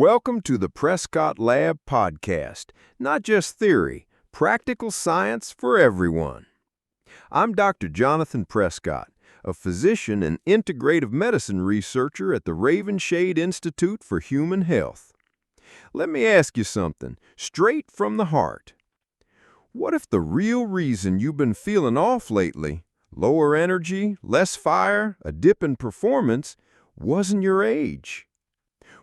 Welcome to the Prescott Lab podcast. Not just theory, practical science for everyone. I'm Dr. Jonathan Prescott, a physician and integrative medicine researcher at the Reignited Institute for Human Health. Let me ask you something, straight from the heart. What if the real reason you've been feeling off lately, lower energy, less fire, a dip in performance, wasn't your age?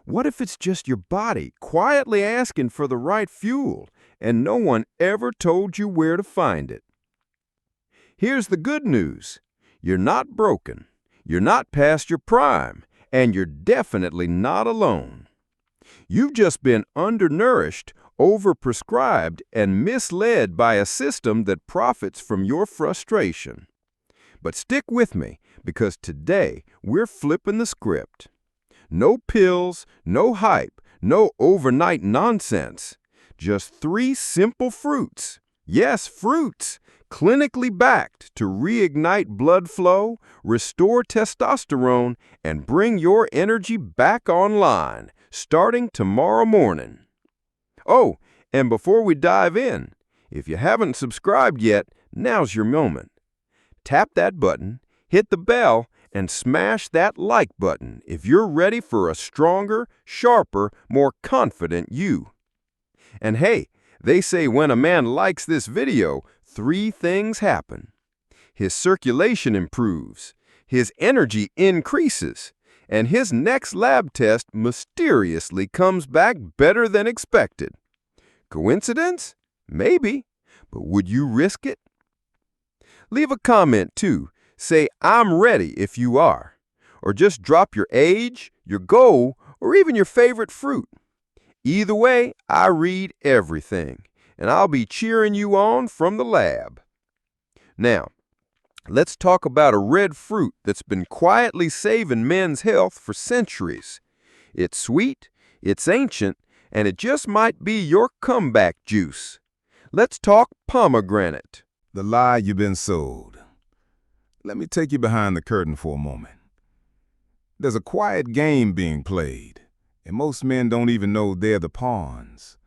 What if it's just your body quietly asking for the right fuel and no one ever told you where to find it? Here's the good news. You're not broken, you're not past your prime, and you're definitely not alone. You've just been undernourished, overprescribed, and misled by a system that profits from your frustration. But stick with me, because today we're flipping the script. No pills, no hype, no overnight nonsense. Just 3 simple fruits. Yes, fruits. Clinically backed to reignite blood flow, restore testosterone, and bring your energy back online, starting tomorrow morning. Oh, and before we dive in, if you haven't subscribed yet, now's your moment. Tap that button, hit the bell, and smash that like button if you're ready for a stronger, sharper, more confident you. And hey, they say when a man likes this video, 3 things happen. His circulation improves, his energy increases, and his next lab test mysteriously comes back better than expected. Coincidence? Maybe, but would you risk it? Leave a comment too. Say, I'm ready if you are. Or just drop your age, your goal, or even your favorite fruit. Either way, I read everything, and I'll be cheering you on from the lab. Now, let's talk about a red fruit that's been quietly saving men's health for centuries. It's sweet, it's ancient, and it just might be your comeback juice. Let's talk pomegranate. The lie you've been sold. Let me take you behind the curtain for a moment. There's a quiet game being played, and most men don't even know they're the pawns.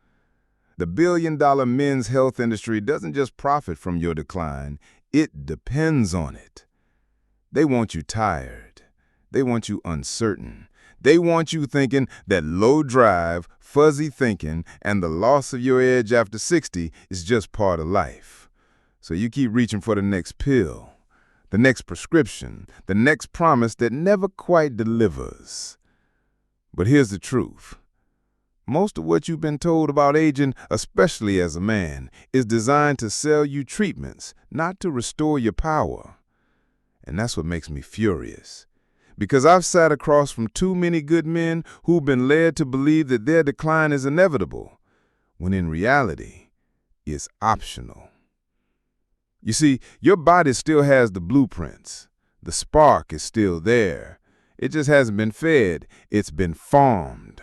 The billion-dollar men's health industry doesn't just profit from your decline, it depends on it. They want you tired. They want you uncertain. They want you thinking that low drive, fuzzy thinking, and the loss of your edge after 60 is just part of life. So you keep reaching for the next pill, the next prescription, the next promise that never quite delivers. But here's the truth. Most of what you've been told about aging, especially as a man, is designed to sell you treatments, not to restore your power. And that's what makes me furious. Because I've sat across from too many good men who've been led to believe that their decline is inevitable, when in reality, it's optional. You see, your body still has the blueprints. The spark is still there. It just hasn't been fed. It's been farmed.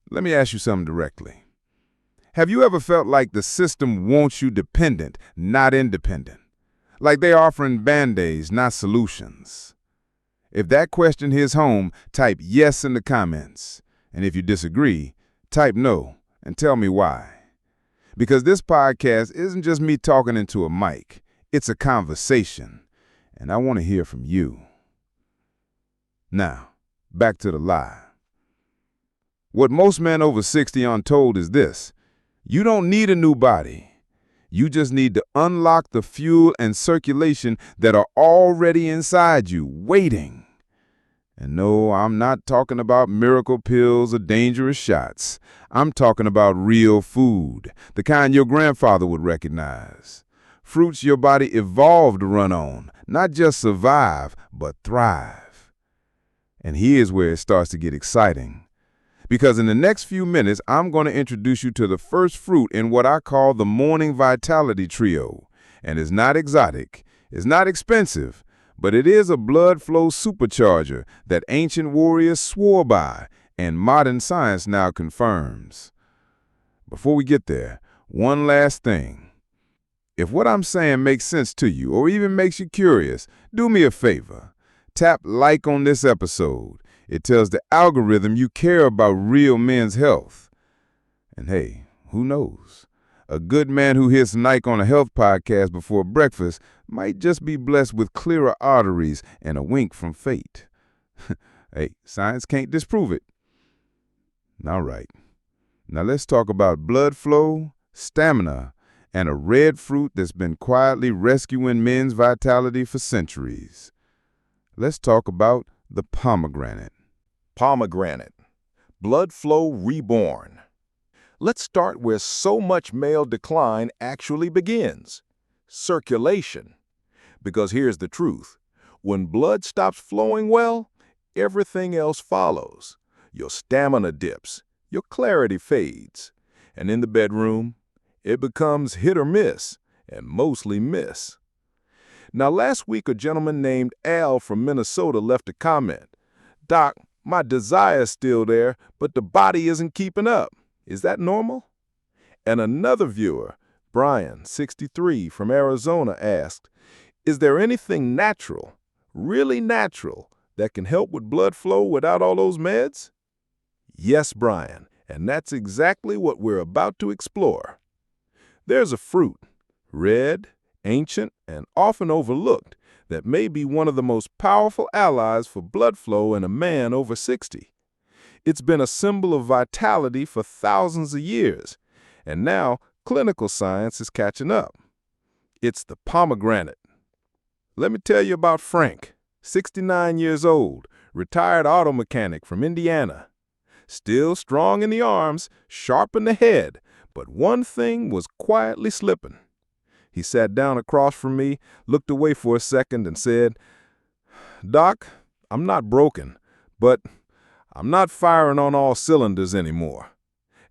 Let me ask you something directly. Have you ever felt like the system wants you dependent, not independent? Like they're offering band-aids, not solutions? If that question hits home, type yes in the comments. And if you disagree, type no and tell me why. Because this podcast isn't just me talking into a mic. It's a conversation, and I want to hear from you. Now, back to the lie. What most men over 60 aren't told is this. You don't need a new body. You just need to unlock the fuel and circulation that are already inside you, waiting. And no, I'm not talking about miracle pills or dangerous shots. I'm talking about real food, the kind your grandfather would recognize. Fruits your body evolved to run on, not just survive, but thrive. And here's where it starts to get exciting. Because in the next few minutes, I'm going to introduce you to the first fruit in what I call the Morning Vitality Trio. And it's not exotic, it's not expensive, but it is a blood flow supercharger that ancient warriors swore by and modern science now confirms. Before we get there, one last thing. If what I'm saying makes sense to you or even makes you curious, do me a favor. Tap like on this episode. It tells the algorithm you care about real men's health. And hey, who knows? A good man who hits Nike on a health podcast before breakfast might just be blessed with clearer arteries and a wink from fate. Hey, science can't disprove it. All right. Now let's talk about blood flow, stamina, and a red fruit that's been quietly rescuing men's vitality for centuries. Let's talk about the pomegranate. Pomegranate. Blood flow reborn. Let's start where so much male decline actually begins. Circulation. Because here's the truth. When blood stops flowing well, everything else follows. Your stamina dips. Your clarity fades. And in the bedroom, it becomes hit or miss, and mostly miss. Now, last week, a gentleman named Al from Minnesota left a comment. "Doc, my desire's still there, but the body isn't keeping up. Is that normal?" And another viewer, Brian, 63, from Arizona, asked, "Is there anything natural, really natural, that can help with blood flow without all those meds?" Yes, Brian, and that's exactly what we're about to explore. There's a fruit, red, ancient, and often overlooked, that may be one of the most powerful allies for blood flow in a man over 60. It's been a symbol of vitality for thousands of years, and now clinical science is catching up. It's the pomegranate. Let me tell you about Frank, 69 years old, retired auto mechanic from Indiana. Still strong in the arms, sharp in the head, but one thing was quietly slipping. He sat down across from me, looked away for a second, and said, "Doc, I'm not broken, but I'm not firing on all cylinders anymore."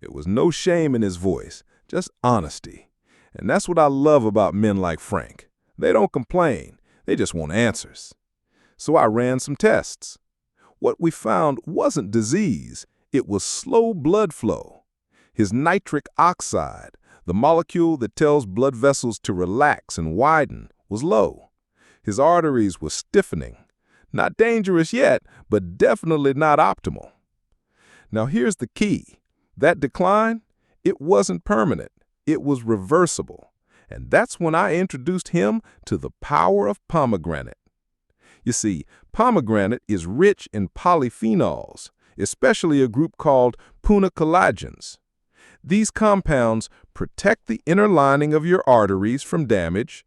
It was no shame in his voice, just honesty. And that's what I love about men like Frank. They don't complain, they just want answers. So I ran some tests. What we found wasn't disease, it was slow blood flow. His nitric oxide, the molecule that tells blood vessels to relax and widen, was low. His arteries were stiffening. Not dangerous yet, but definitely not optimal. Now here's the key. That decline, it wasn't permanent. It was reversible. And that's when I introduced him to the power of pomegranate. You see, pomegranate is rich in polyphenols, especially a group called punocollagens. These compounds protect the inner lining of your arteries from damage,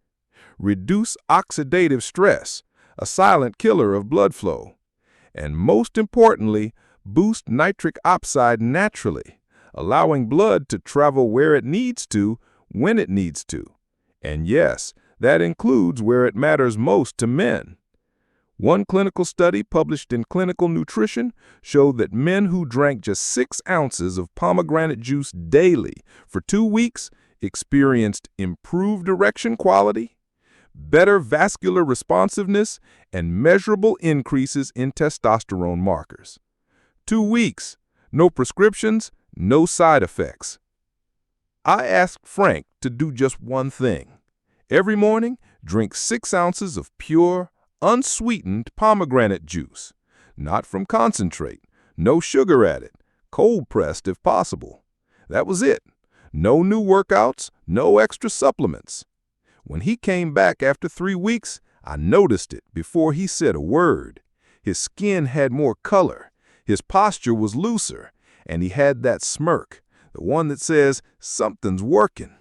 reduce oxidative stress, a silent killer of blood flow, and most importantly, boost nitric oxide naturally, allowing blood to travel where it needs to, when it needs to. And yes, that includes where it matters most to men. One clinical study published in Clinical Nutrition showed that men who drank just 6 ounces of pomegranate juice daily for 2 weeks experienced improved erection quality, better vascular responsiveness, and measurable increases in testosterone markers. 2 weeks, no prescriptions, no side effects. I asked Frank to do just one thing. Every morning, drink 6 ounces of pure, unsweetened pomegranate juice, not from concentrate, no sugar added, cold-pressed if possible. That was it. No new workouts, no extra supplements. When he came back after 3 weeks, I noticed it before he said a word. His skin had more color, his posture was looser, and he had that smirk, the one that says, "Something's working."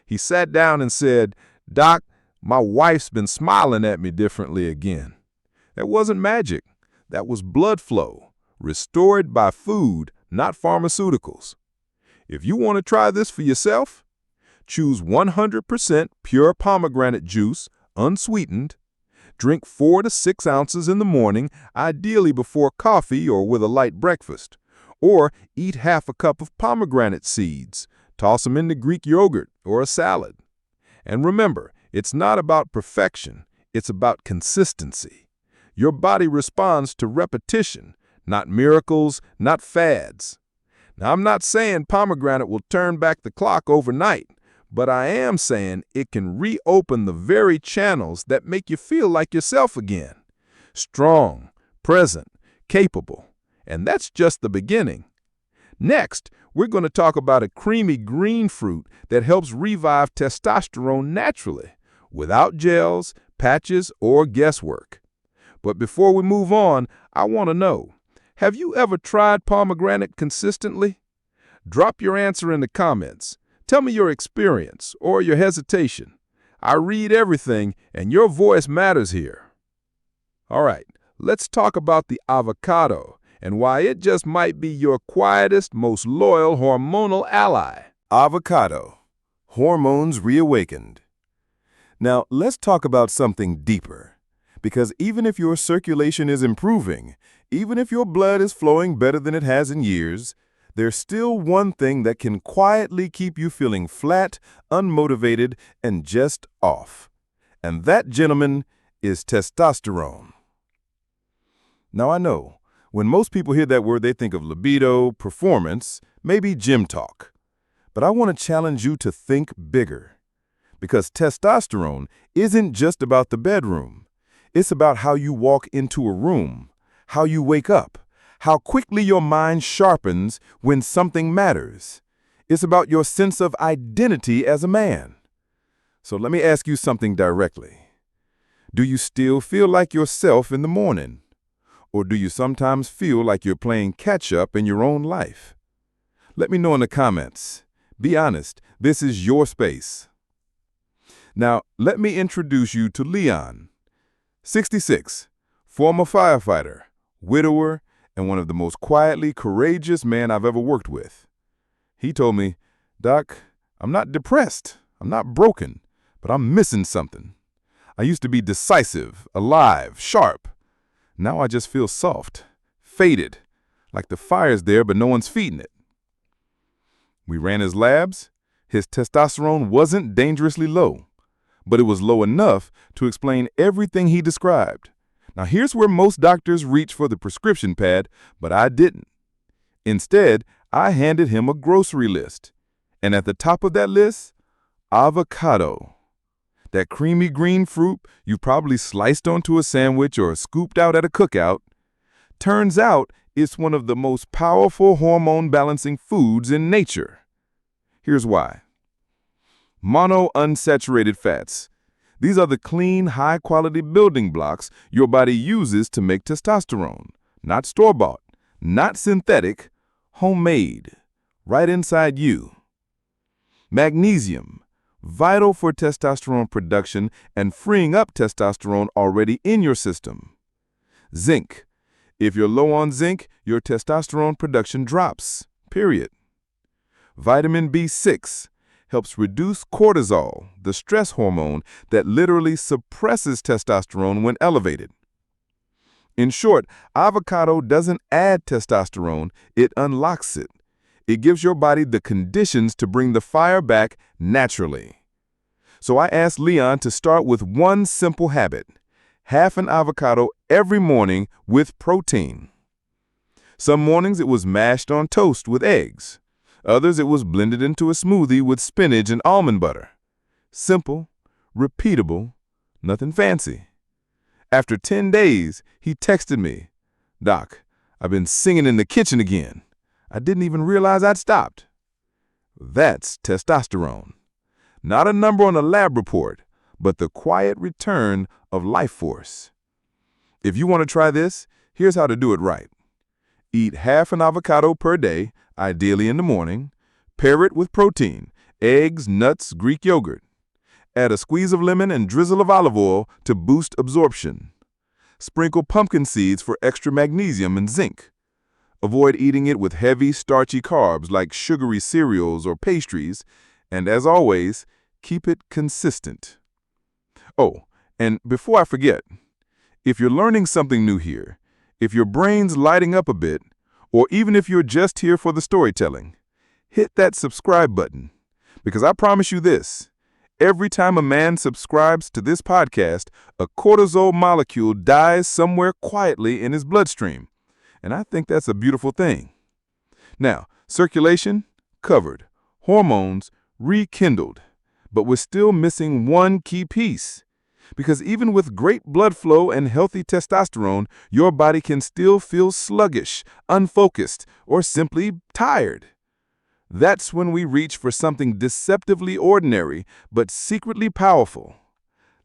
He sat down and said, "Doc, my wife's been smiling at me differently again." That wasn't magic. That was blood flow, restored by food, not pharmaceuticals. If you want to try this for yourself, choose 100% pure pomegranate juice, unsweetened. Drink 4 to 6 ounces in the morning, ideally before coffee or with a light breakfast. Or eat half a cup of pomegranate seeds. Toss them into Greek yogurt or a salad. And remember, it's not about perfection, it's about consistency. Your body responds to repetition, not miracles, not fads. Now, I'm not saying pomegranate will turn back the clock overnight, but I am saying it can reopen the very channels that make you feel like yourself again. Strong, present, capable. And that's just the beginning. Next, we're going to talk about a creamy green fruit that helps revive testosterone naturally, without gels, patches, or guesswork. But before we move on, I want to know, have you ever tried pomegranate consistently? Drop your answer in the comments. Tell me your experience or your hesitation. I read everything, and your voice matters here. All right, let's talk about the avocado and why it just might be your quietest, most loyal hormonal ally. Avocado. Hormones reawakened. Now, let's talk about something deeper. Because even if your circulation is improving, even if your blood is flowing better than it has in years, there's still one thing that can quietly keep you feeling flat, unmotivated, and just off. And that, gentlemen, is testosterone. Now, I know, when most people hear that word, they think of libido, performance, maybe gym talk. But I want to challenge you to think bigger. Because testosterone isn't just about the bedroom. It's about how you walk into a room, how you wake up, how quickly your mind sharpens when something matters. It's about your sense of identity as a man. So let me ask you something directly. Do you still feel like yourself in the morning? Or do you sometimes feel like you're playing catch-up in your own life? Let me know in the comments. Be honest, this is your space. Now, let me introduce you to Leon. 66, former firefighter, widower, and one of the most quietly courageous men I've ever worked with. He told me, "Doc, I'm not depressed, I'm not broken, but I'm missing something. I used to be decisive, alive, sharp. Now I just feel soft, faded, like the fire's there but no one's feeding it." We ran his labs. His testosterone wasn't dangerously low, but it was low enough to explain everything he described. Now here's where most doctors reach for the prescription pad, but I didn't. Instead, I handed him a grocery list. And at the top of that list, avocado. That creamy green fruit you probably sliced onto a sandwich or scooped out at a cookout. Turns out it's one of the most powerful hormone-balancing foods in nature. Here's why. Monounsaturated fats. These are the clean, high-quality building blocks your body uses to make testosterone. Not store-bought, not synthetic, homemade, right inside you. Magnesium, vital for testosterone production and freeing up testosterone already in your system. Zinc. If you're low on zinc, your testosterone production drops, period. Vitamin B6 helps reduce cortisol, the stress hormone that literally suppresses testosterone when elevated. In short, avocado doesn't add testosterone, it unlocks it. It gives your body the conditions to bring the fire back naturally. So I asked Leon to start with one simple habit: half an avocado every morning with protein. Some mornings it was mashed on toast with eggs. Others it was blended into a smoothie with spinach and almond butter. Simple, repeatable, nothing fancy. After 10 days, he texted me, "Doc, I've been singing in the kitchen again. I didn't even realize I'd stopped." That's testosterone. Not a number on a lab report, but the quiet return of life force. If you want to try this, here's how to do it right. Eat half an avocado per day, ideally in the morning. Pair it with protein, eggs, nuts, Greek yogurt. Add a squeeze of lemon and drizzle of olive oil to boost absorption. Sprinkle pumpkin seeds for extra magnesium and zinc. Avoid eating it with heavy, starchy carbs like sugary cereals or pastries. And as always, keep it consistent. Oh, and before I forget, if you're learning something new here, if your brain's lighting up a bit, or even if you're just here for the storytelling, hit that subscribe button. Because I promise you this, every time a man subscribes to this podcast, a cortisol molecule dies somewhere quietly in his bloodstream. And I think that's a beautiful thing. Now, circulation, covered. Hormones, rekindled. But we're still missing one key piece. Because even with great blood flow and healthy testosterone, your body can still feel sluggish, unfocused, or simply tired. That's when we reach for something deceptively ordinary but secretly powerful.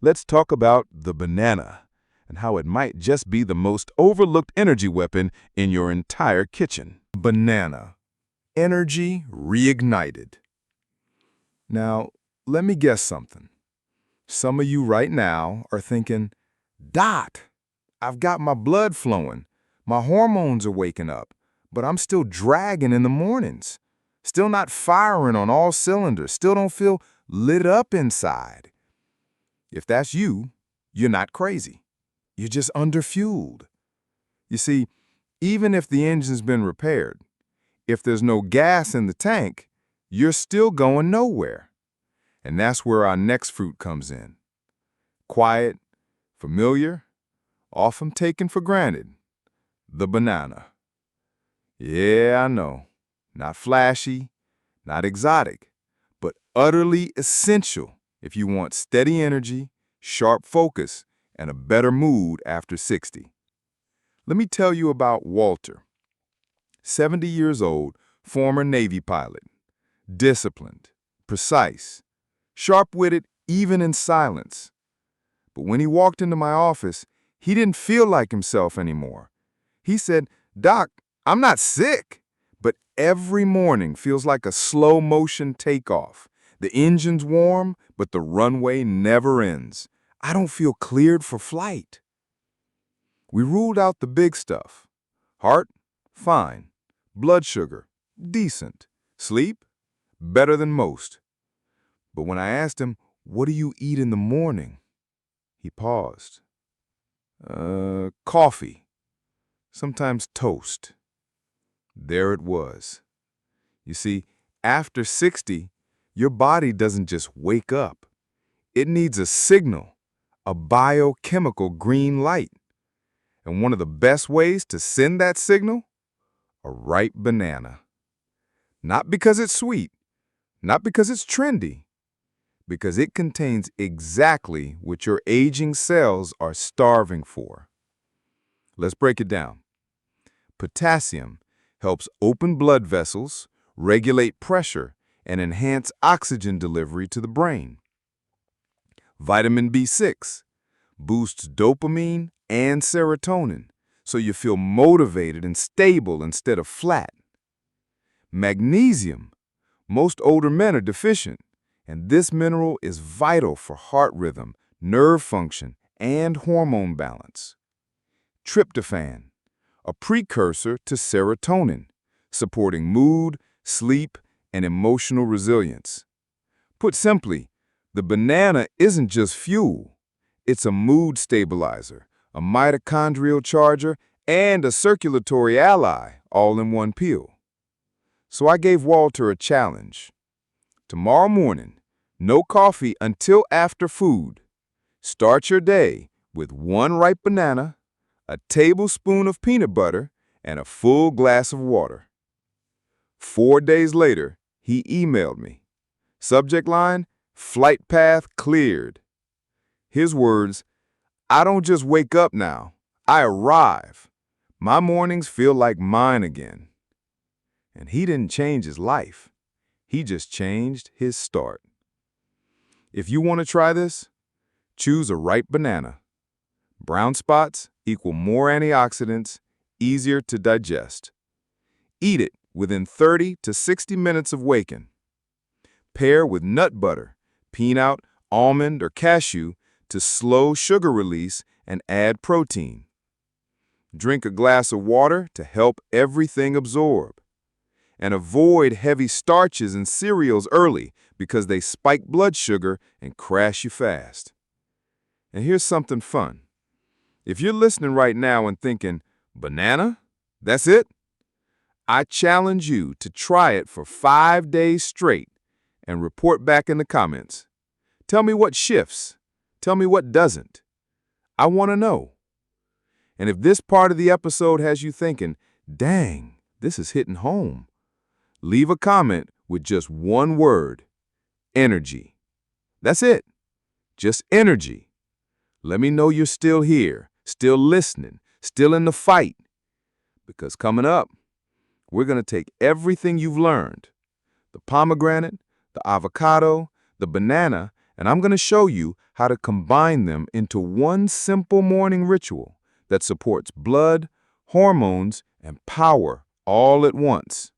Let's talk about the banana and how it might just be the most overlooked energy weapon in your entire kitchen. Banana. Energy reignited. Now, let me guess something. Some of you right now are thinking, Dot, I've got my blood flowing, my hormones are waking up, but I'm still dragging in the mornings. Still not firing on all cylinders, still don't feel lit up inside. If that's you, you're not crazy. You're just underfueled. You see, even if the engine's been repaired, if there's no gas in the tank, you're still going nowhere. And that's where our next fruit comes in. Quiet, familiar, often taken for granted. The banana. Yeah, I know. Not flashy, not exotic, but utterly essential if you want steady energy, sharp focus, and a better mood after 60. Let me tell you about Walter. 70 years old, former Navy pilot. Disciplined, precise, sharp-witted even in silence. But when he walked into my office, he didn't feel like himself anymore. He said, Doc, I'm not sick, but every morning feels like a slow-motion takeoff. The engine's warm, but the runway never ends. I don't feel cleared for flight. We ruled out the big stuff. Heart, fine. Blood sugar, decent. Sleep, better than most. But when I asked him, what do you eat in the morning? He paused. Coffee. Sometimes toast. There it was. You see, after 60, your body doesn't just wake up. It needs a signal, a biochemical green light. And one of the best ways to send that signal? A ripe banana. Not because it's sweet, not because it's trendy, because it contains exactly what your aging cells are starving for. Let's break it down. Potassium helps open blood vessels, regulate pressure, and enhance oxygen delivery to the brain. Vitamin B6 boosts dopamine and serotonin, so you feel motivated and stable instead of flat. Magnesium. Most older men are deficient, and this mineral is vital for heart rhythm, nerve function, and hormone balance. Tryptophan, a precursor to serotonin, supporting mood, sleep, and emotional resilience. Put simply, the banana isn't just fuel. It's a mood stabilizer, a mitochondrial charger, and a circulatory ally all in one peel. So I gave Walter a challenge. Tomorrow morning, no coffee until after food. Start your day with one ripe banana, a tablespoon of peanut butter, and a full glass of water. 4 days later, he emailed me. Subject line, flight path cleared. His words, I don't just wake up now, I arrive. My mornings feel like mine again. And he didn't change his life. He just changed his start. If you want to try this, choose a ripe banana. Brown spots equal more antioxidants, easier to digest. Eat it within 30 to 60 minutes of waking. Pair with nut butter, peanut, almond, or cashew to slow sugar release and add protein. Drink a glass of water to help everything absorb. And avoid heavy starches and cereals early because they spike blood sugar and crash you fast. And here's something fun. If you're listening right now and thinking, banana? That's it? I challenge you to try it for 5 days straight and report back in the comments. Tell me what shifts. Tell me what doesn't. I want to know. And if this part of the episode has you thinking, dang, this is hitting home, leave a comment with just one word, energy. That's it. Just energy. Let me know you're still here, still listening, still in the fight. Because coming up, we're going to take everything you've learned, the pomegranate, the avocado, the banana, and I'm going to show you how to combine them into one simple morning ritual that supports blood, hormones, and power all at once.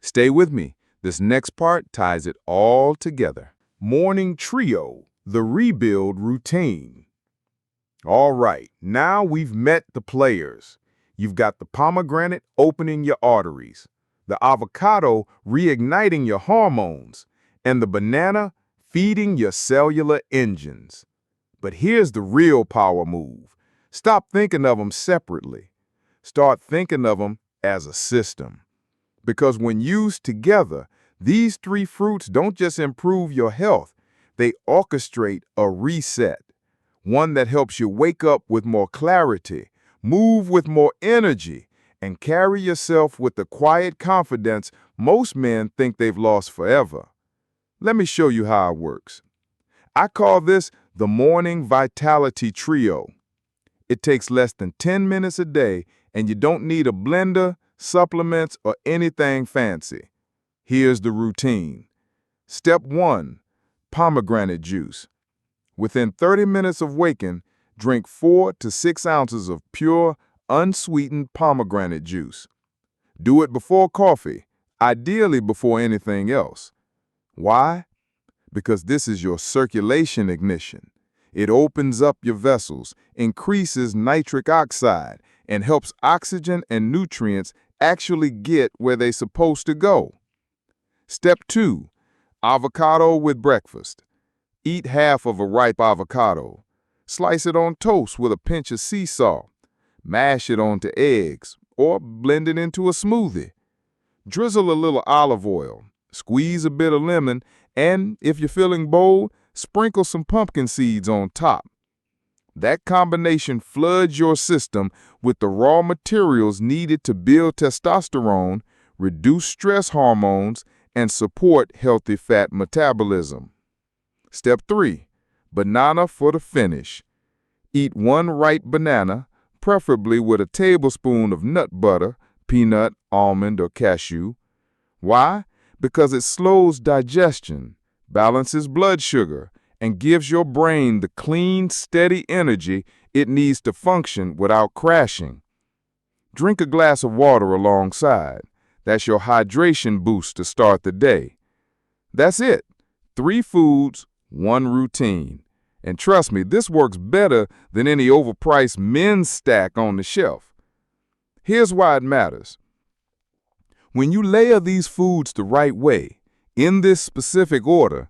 Stay with me. This next part ties it all together. Morning Trio, the rebuild routine. All right, now we've met the players. You've got the pomegranate opening your arteries, the avocado reigniting your hormones, and the banana feeding your cellular engines. But here's the real power move. Stop thinking of them separately. Start thinking of them as a system. Because when used together, these three fruits don't just improve your health, they orchestrate a reset, one that helps you wake up with more clarity, move with more energy, and carry yourself with the quiet confidence most men think they've lost forever. Let me show you how it works. I call this the Morning Vitality Trio. It takes less than 10 minutes a day, and you don't need a blender, supplements, or anything fancy. Here's the routine. Step 1, pomegranate juice. Within 30 minutes of waking, drink 4 to 6 ounces of pure, unsweetened pomegranate juice. Do it before coffee, ideally before anything else. Why? Because this is your circulation ignition. It opens up your vessels, increases nitric oxide, and helps oxygen and nutrients actually get where they're supposed to go. Step 2, avocado with breakfast. Eat half of a ripe avocado. Slice it on toast with a pinch of sea salt. Mash it onto eggs, or blend it into a smoothie. Drizzle a little olive oil, squeeze a bit of lemon, and if you're feeling bold, sprinkle some pumpkin seeds on top. That combination floods your system with the raw materials needed to build testosterone, reduce stress hormones, and support healthy fat metabolism. Step 3, banana for the finish. Eat 1 ripe banana, preferably with a tablespoon of nut butter, peanut, almond, or cashew. Why? Because it slows digestion, balances blood sugar, and gives your brain the clean, steady energy it needs to function without crashing. Drink a glass of water alongside. That's your hydration boost to start the day. That's it. 3 foods, 1 routine. And trust me, this works better than any overpriced men's stack on the shelf. Here's why it matters. When you layer these foods the right way, in this specific order,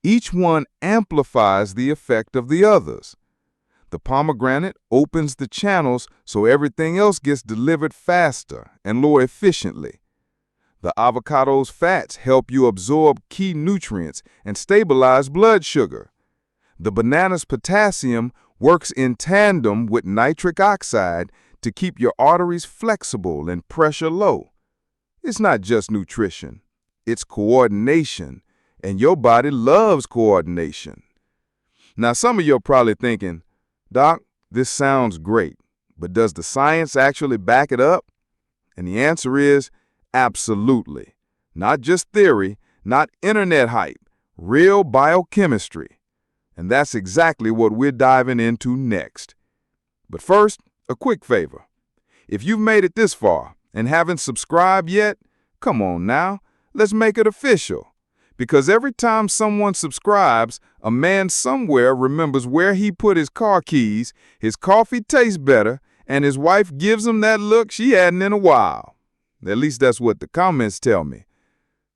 each one amplifies the effect of the others. The pomegranate opens the channels so everything else gets delivered faster and more efficiently. The avocado's fats help you absorb key nutrients and stabilize blood sugar. The banana's potassium works in tandem with nitric oxide to keep your arteries flexible and pressure low. It's not just nutrition, it's coordination, and your body loves coordination. Now, some of you are probably thinking, Doc, this sounds great, but does the science actually back it up? And the answer is absolutely. Not just theory, not internet hype, real biochemistry. And that's exactly what we're diving into next. But first, a quick favor. If you've made it this far and haven't subscribed yet, come on now, let's make it official. Because every time someone subscribes, a man somewhere remembers where he put his car keys, his coffee tastes better, and his wife gives him that look she hadn't in a while. At least that's what the comments tell me.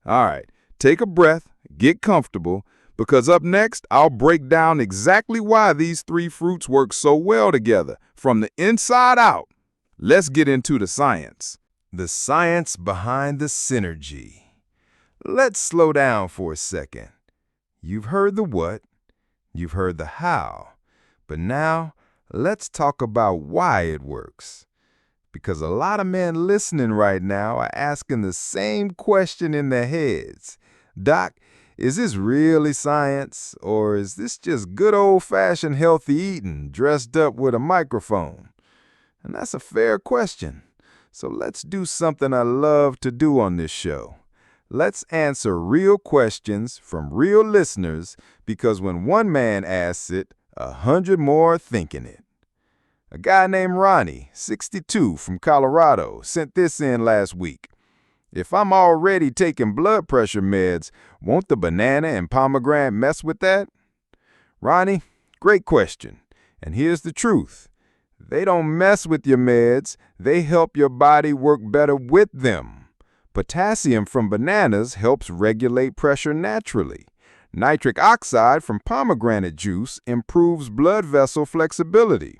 All right, take a breath, get comfortable, because up next, I'll break down exactly why these 3 fruits work so well together, from the inside out. Let's get into the science. The science behind the synergy. Let's slow down for a second. You've heard the what, you've heard the how, but now let's talk about why it works. Because a lot of men listening right now are asking the same question in their heads. Doc, Is this really science, or is this just good old-fashioned healthy eating dressed up with a microphone? And that's a fair question. So let's do something I love to do on this show. Let's answer real questions from real listeners, because when one man asks it, 100 more are thinking it. A guy named Ronnie, 62, from Colorado, sent this in last week. If I'm already taking blood pressure meds, won't the banana and pomegranate mess with that? Ronnie, great question. And here's the truth. They don't mess with your meds. They help your body work better with them. Potassium from bananas helps regulate pressure naturally. Nitric oxide from pomegranate juice improves blood vessel flexibility.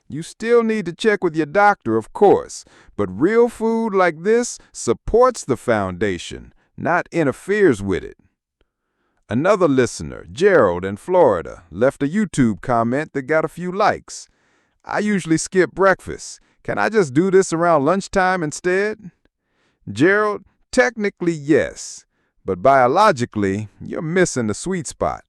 You still need to check with your doctor, of course, but real food like this supports the foundation, not interferes with it. Another listener, Gerald in Florida, left a YouTube comment that got a few likes. I usually skip breakfast. Can I just do this around lunchtime instead? Gerald, technically yes, but biologically, you're missing the sweet spot.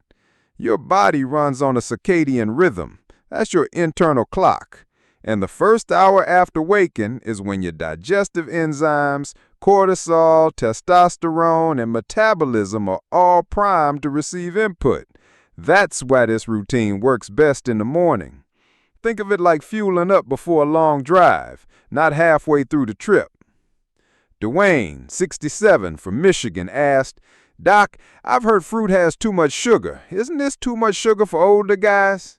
Your body runs on a circadian rhythm. That's your internal clock. And the first hour after waking is when your digestive enzymes, cortisol, testosterone, and metabolism are all primed to receive input. That's why this routine works best in the morning. Think of it like fueling up before a long drive, not halfway through the trip. Dwayne, 67, from Michigan, asked, Doc, I've heard fruit has too much sugar. Isn't this too much sugar for older guys?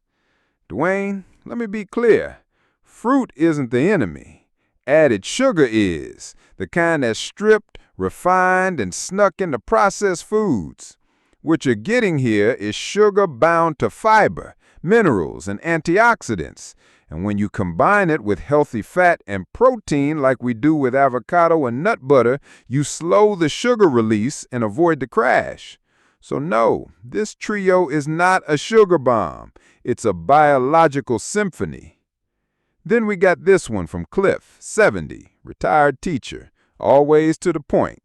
Dwayne, let me be clear. Fruit isn't the enemy. Added sugar is, the kind that's stripped, refined, and snuck into processed foods. What you're getting here is sugar bound to fiber, minerals, and antioxidants. And when you combine it with healthy fat and protein like we do with avocado and nut butter, you slow the sugar release and avoid the crash. So no, this trio is not a sugar bomb. It's a biological symphony. Then we got this one from Cliff, 70, retired teacher, always to the point.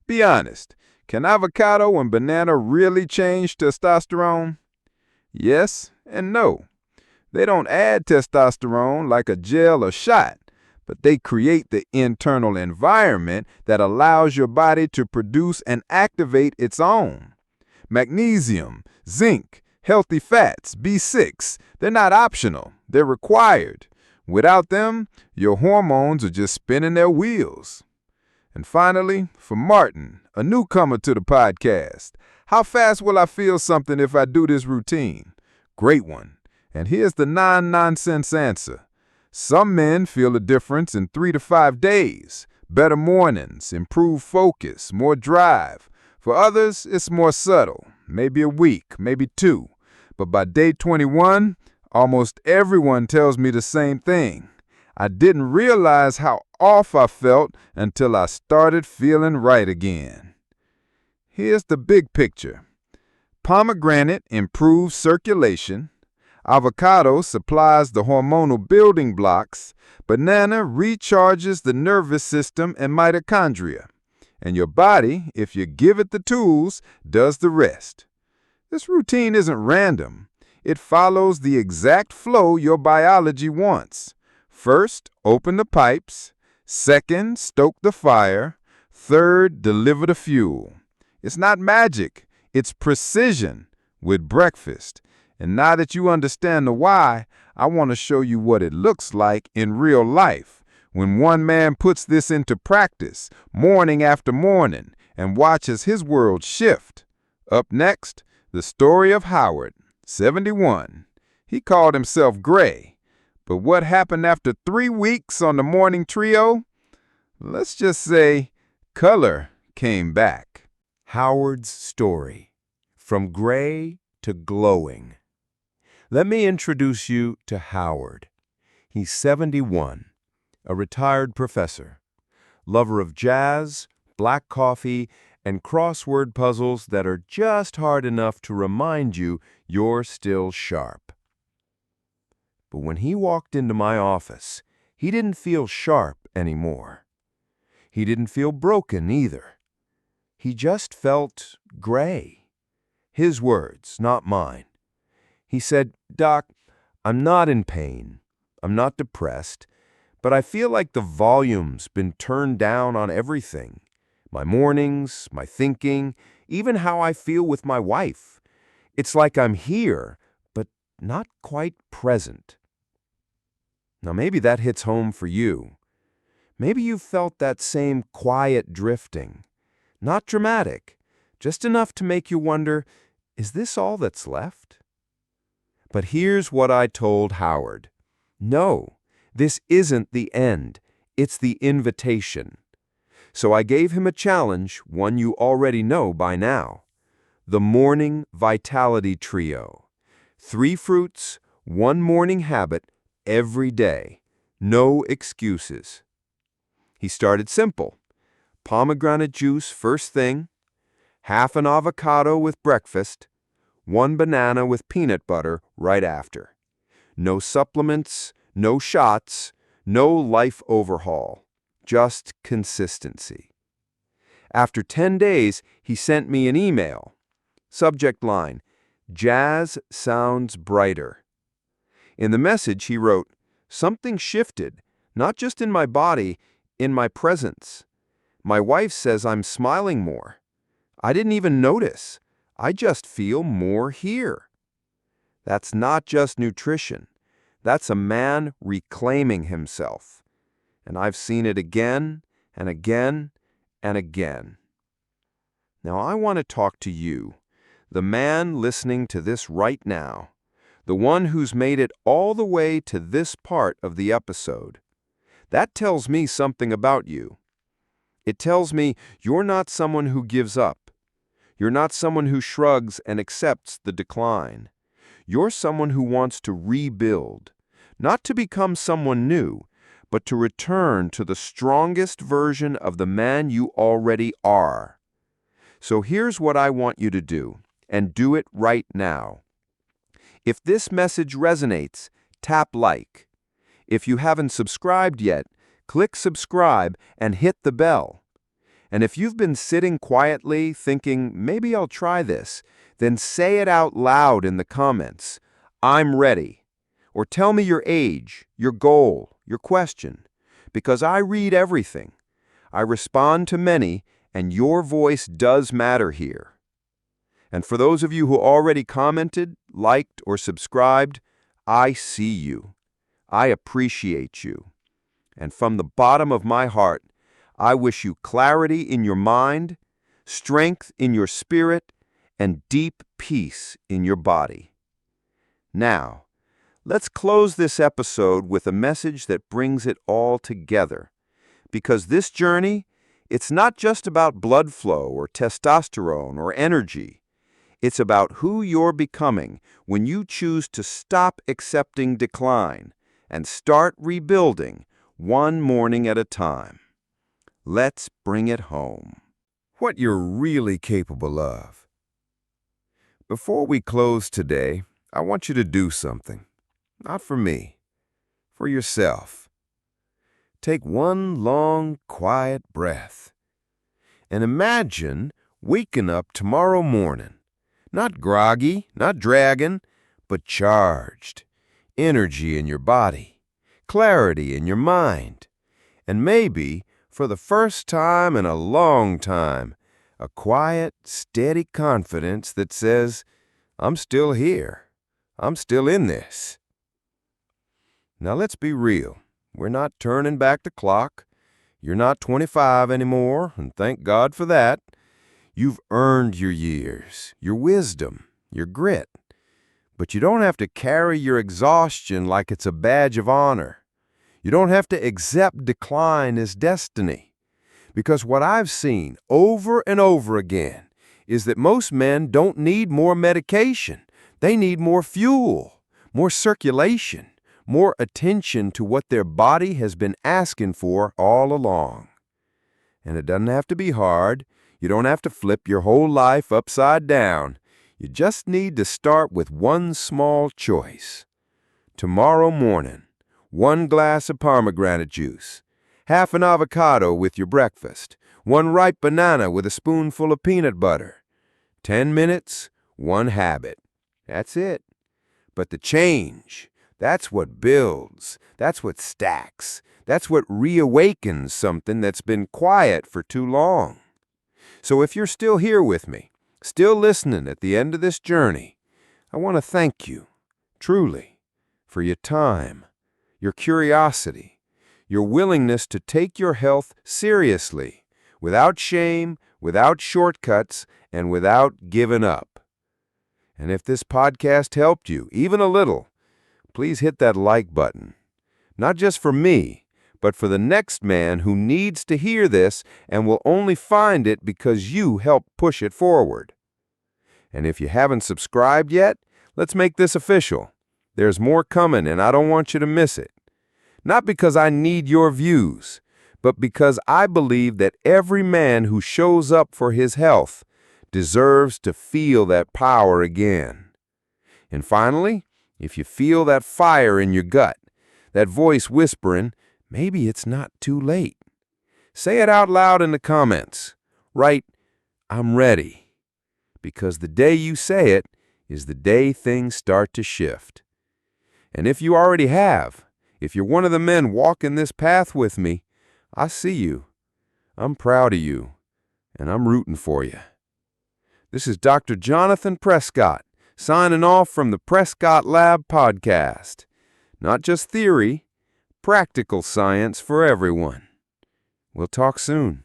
Be honest, can avocado and banana really change testosterone? Yes and no. They don't add testosterone like a gel or shot, but they create the internal environment that allows your body to produce and activate its own. Magnesium, zinc, healthy fats, B6, they're not optional, they're required. Without them, your hormones are just spinning their wheels. And finally, for Martin, a newcomer to the podcast, how fast will I feel something if I do this routine? Great one. And here's the non-nonsense answer. Some men feel a difference in 3 to 5 days. Better mornings, improved focus, more drive. For others, it's more subtle, maybe a week, maybe 2. But by day 21, almost everyone tells me the same thing. I didn't realize how off I felt until I started feeling right again. Here's the big picture. Pomegranate improves circulation. Avocado supplies the hormonal building blocks. Banana recharges the nervous system and mitochondria. And your body, if you give it the tools, does the rest. This routine isn't random. It follows the exact flow your biology wants. First, open the pipes. Second, stoke the fire. Third, deliver the fuel. It's not magic. It's precision with breakfast. And now that you understand the why, I want to show you what it looks like in real life when one man puts this into practice morning after morning and watches his world shift. Up next, the story of Howard, 71. He called himself Gray. But what happened after 3 weeks on the morning trio? Let's just say color came back. Howard's story, from gray to glowing. Let me introduce you to Howard. He's 71, a retired professor, lover of jazz, black coffee, and crossword puzzles that are just hard enough to remind you you're still sharp. But when he walked into my office, he didn't feel sharp anymore. He didn't feel broken either. He just felt gray. His words, not mine. He said, "Doc, I'm not in pain. I'm not depressed, but I feel like the volume's been turned down on everything. My mornings, my thinking, even how I feel with my wife. It's like I'm here, but not quite present." Now maybe that hits home for you. Maybe you felt that same quiet drifting. Not dramatic, just enough to make you wonder, is this all that's left? But here's what I told Howard. No, this isn't the end. It's the invitation. So I gave him a challenge, one you already know by now. The Morning Vitality Trio. 3 fruits, 1 morning habit, every day. No excuses. He started simple. Pomegranate juice first thing, half an avocado with breakfast, 1 banana with peanut butter right after. No supplements, no shots, no life overhaul, just consistency. After 10 days, he sent me an email. Subject line, "Jazz sounds brighter." In the message, he wrote, "Something shifted, not just in my body, in my presence. My wife says I'm smiling more. I didn't even notice. I just feel more here." That's not just nutrition. That's a man reclaiming himself. And I've seen it again and again and again. Now I want to talk to you, the man listening to this right now, the one who's made it all the way to this part of the episode. That tells me something about you. It tells me you're not someone who gives up. You're not someone who shrugs and accepts the decline. You're someone who wants to rebuild, not to become someone new, but to return to the strongest version of the man you already are. So here's what I want you to do, and do it right now. If this message resonates, tap like. If you haven't subscribed yet, click subscribe and hit the bell. And if you've been sitting quietly thinking, maybe I'll try this, then say it out loud in the comments. I'm ready. Or tell me your age, your goal, your question. Because I read everything. I respond to many, and your voice does matter here. And for those of you who already commented, liked, or subscribed, I see you. I appreciate you. And from the bottom of my heart, I wish you clarity in your mind, strength in your spirit, and deep peace in your body. Now, let's close this episode with a message that brings it all together. Because this journey, it's not just about blood flow or testosterone or energy. It's about who you're becoming when you choose to stop accepting decline and start rebuilding one morning at a time. Let's bring it home. What you're really capable of. Before we close today, I want you to do something. Not for me, for yourself. Take one long, quiet breath. And imagine waking up tomorrow morning. Not groggy, not dragging, but charged. Energy in your body, clarity in your mind, and maybe, for the first time in a long time, a quiet, steady confidence that says, I'm still here. I'm still in this. Now let's be real. We're not turning back the clock. You're not 25 anymore, and thank God for that. You've earned your years, your wisdom, your grit. But you don't have to carry your exhaustion like it's a badge of honor. You don't have to accept decline as destiny. Because what I've seen over and over again is that most men don't need more medication. They need more fuel, more circulation, more attention to what their body has been asking for all along. And it doesn't have to be hard. You don't have to flip your whole life upside down. You just need to start with one small choice. Tomorrow morning, 1 glass of pomegranate juice, half an avocado with your breakfast, 1 ripe banana with a spoonful of peanut butter. 10 minutes, one habit. That's it. But the change, that's what builds, that's what stacks, that's what reawakens something that's been quiet for too long. So if you're still here with me, still listening at the end of this journey, I want to thank you, truly, for your time, your curiosity, your willingness to take your health seriously, without shame, without shortcuts, and without giving up. And if this podcast helped you, even a little, please hit that like button. Not just for me, but for the next man who needs to hear this and will only find it because you helped push it forward. And if you haven't subscribed yet, let's make this official. There's more coming and I don't want you to miss it. Not because I need your views, but because I believe that every man who shows up for his health deserves to feel that power again. And finally, if you feel that fire in your gut, that voice whispering, maybe it's not too late, say it out loud in the comments. Write, "I'm ready," because the day you say it is the day things start to shift. And if you already have, if you're one of the men walking this path with me, I see you. I'm proud of you, and I'm rooting for you. This is Dr. Jonathan Prescott, signing off from the Prescott Lab podcast. Not just theory, practical science for everyone. We'll talk soon.